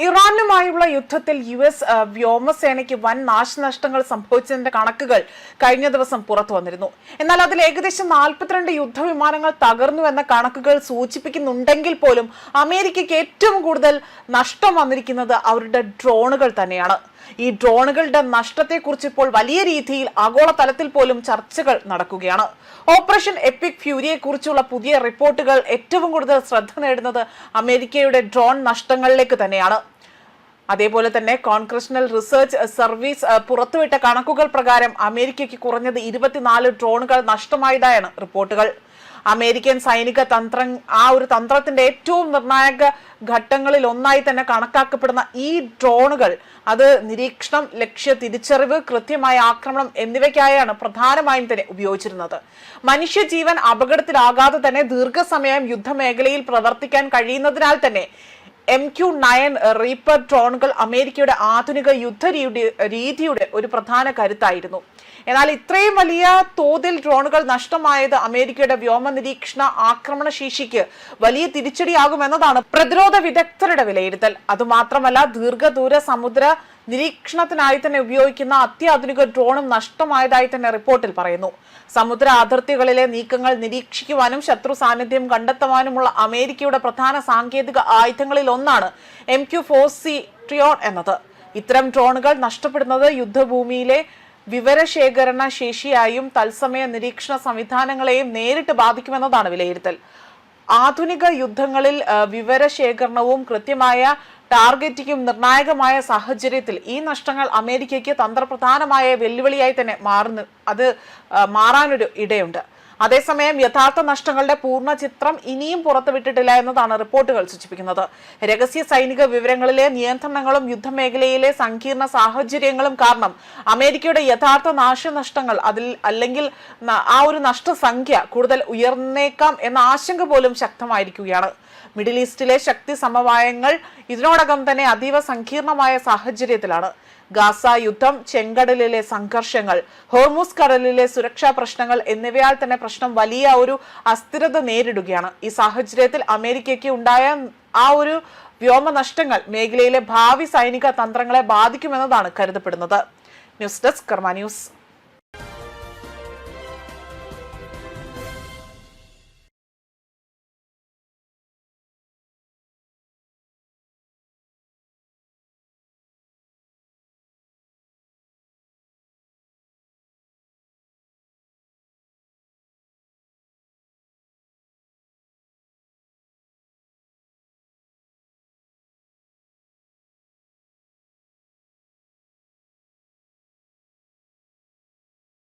ഇറാനുമായുള്ള യുദ്ധത്തിൽ US വ്യോമസേനയ്ക്ക് വൻ നാശനഷ്ടങ്ങൾ സംഭവിച്ചതിന്റെ കണക്കുകൾ കഴിഞ്ഞ ദിവസം പുറത്തു വന്നിരുന്നു. എന്നാൽ അതിൽ ഏകദേശം 42 യുദ്ധവിമാനങ്ങൾ തകർന്നു എന്ന കണക്കുകൾ സൂചിപ്പിക്കുന്നുണ്ടെങ്കിൽ പോലും അമേരിക്കയ്ക്ക് ഏറ്റവും കൂടുതൽ നഷ്ടം വന്നിരിക്കുന്നത് അവരുടെ ഡ്രോണുകൾ തന്നെയാണ്. ഈ ഡ്രോണുകളുടെ നഷ്ടത്തെക്കുറിച്ച് ഇപ്പോൾ വലിയ രീതിയിൽ ആഗോളതലത്തിൽ പോലും ചർച്ചകൾ നടക്കുകയാണ്. ഓപ്പറേഷൻ എപ്പിക് ഫ്യൂരിയെ കുറിച്ചുള്ള പുതിയ റിപ്പോർട്ടുകൾ ഏറ്റവും കൂടുതൽ ശ്രദ്ധ നേടുന്നത് അമേരിക്കയുടെ ഡ്രോൺ നഷ്ടങ്ങളിലേക്ക് തന്നെയാണ്. അതേപോലെ തന്നെ കോൺഗ്രഷണൽ റിസർച്ച് സർവീസ് പുറത്തുവിട്ട കണക്കുകൾ പ്രകാരം അമേരിക്കയ്ക്ക് കുറഞ്ഞത് 24 ഡ്രോണുകൾ നഷ്ടമായതായാണ് റിപ്പോർട്ടുകൾ. അമേരിക്കൻ സൈനിക തന്ത്രത്തിന്റെ ഏറ്റവും നിർണായക ഘട്ടങ്ങളിൽ ഒന്നായി തന്നെ കണക്കാക്കപ്പെടുന്ന ഈ ഡ്രോണുകൾ അത് നിരീക്ഷണം, ലക്ഷ്യ തിരിച്ചറിവ്, കൃത്യമായ ആക്രമണം എന്നിവയ്ക്കായാണ് പ്രധാനമായും തന്നെ ഉപയോഗിച്ചിരുന്നത്. മനുഷ്യജീവൻ അപകടത്തിലാകാതെ തന്നെ ദീർഘസമയം യുദ്ധമേഖലയിൽ പ്രവർത്തിക്കാൻ കഴിയുന്നതിനാൽ തന്നെ MQ-9 റീപ്പർ ഡ്രോണുകൾ അമേരിക്കയുടെ ആധുനിക രീതിയുടെ ഒരു പ്രധാന കരുത്തായിരുന്നു. എന്നാൽ ഇത്രയും വലിയ തോതിൽ ഡ്രോണുകൾ നഷ്ടമായത് അമേരിക്കയുടെ വ്യോമ നിരീക്ഷണ ആക്രമണ ശേഷിക്ക് വലിയ തിരിച്ചടിയാകുമെന്നതാണ് പ്രതിരോധ വിദഗ്ധരുടെ വിലയിരുത്തൽ. അതുമാത്രമല്ല, ദീർഘദൂര സമുദ്ര നിരീക്ഷണത്തിനായി തന്നെ ഉപയോഗിക്കുന്ന അത്യാധുനിക ഡ്രോണും നഷ്ടമായതായി തന്നെ റിപ്പോർട്ടിൽ പറയുന്നു. സമുദ്ര അതിർത്തികളിലെ നീക്കങ്ങൾ നിരീക്ഷിക്കുവാനും ശത്രു സാന്നിധ്യം കണ്ടെത്തുവാനുമുള്ള അമേരിക്കയുടെ പ്രധാന സാങ്കേതിക ആയുധങ്ങളിൽ ഒന്നാണ് MQ-4C ട്രിയോൺ എന്നത്. ഇത്തരം ഡ്രോണുകൾ നഷ്ടപ്പെടുന്നത് യുദ്ധഭൂമിയിലെ വിവരശേഖരണ ശേഷിയായും തത്സമയ നിരീക്ഷണ സംവിധാനങ്ങളെയും നേരിട്ട് ബാധിക്കുമെന്നതാണ് വിലയിരുത്തൽ. ആധുനിക യുദ്ധങ്ങളിൽ വിവരശേഖരണവും കൃത്യമായ ടാർഗറ്റിംഗും നിർണായകമായ സാഹചര്യത്തിൽ ഈ നഷ്ടങ്ങൾ അമേരിക്കയ്ക്ക് തന്ത്രപ്രധാനമായ വെല്ലുവിളിയായി തന്നെ മാറാനൊരു ഇടയുണ്ട്. അതേസമയം യഥാർത്ഥ നഷ്ടങ്ങളുടെ പൂർണ്ണ ചിത്രം ഇനിയും പുറത്തുവിട്ടിട്ടില്ല എന്നതാണ് റിപ്പോർട്ടുകൾ സൂചിപ്പിക്കുന്നത്. രഹസ്യ സൈനിക വിവരങ്ങളിലെ നിയന്ത്രണങ്ങളും യുദ്ധമേഖലയിലെ സങ്കീർണ സാഹചര്യങ്ങളും കാരണം അമേരിക്കയുടെ യഥാർത്ഥ നാശനഷ്ടങ്ങൾ അല്ലെങ്കിൽ ആ ഒരു നഷ്ടസംഖ്യ കൂടുതൽ ഉയർന്നേക്കാം എന്ന ആശങ്ക പോലും ശക്തമായിരിക്കുകയാണ്. മിഡിൽ ഈസ്റ്റിലെ ശക്തി സമവായങ്ങൾ ഇതിനോടകം തന്നെ അതീവ സങ്കീർണമായ സാഹചര്യത്തിലാണ്. ഗാസ യുദ്ധം, ചെങ്കടലിലെ സംഘർഷങ്ങൾ, ഹോർമുസ് കടലിലെ സുരക്ഷാ പ്രശ്നങ്ങൾ എന്നിവയാൽ തന്നെ പ്രശ്നം വലിയ ഒരു അസ്ഥിരത നേരിടുകയാണ്. ഈ സാഹചര്യത്തിൽ അമേരിക്കയ്ക്ക് ഉണ്ടായ ആ ഒരു വ്യോമ നഷ്ടങ്ങൾ മേഖലയിലെ ഭാവി സൈനിക തന്ത്രങ്ങളെ ബാധിക്കുമെന്നതാണ് കരുതപ്പെടുന്നത്. ന്യൂസ് ഡെസ്ക് കർമ്മ ന്യൂസ്.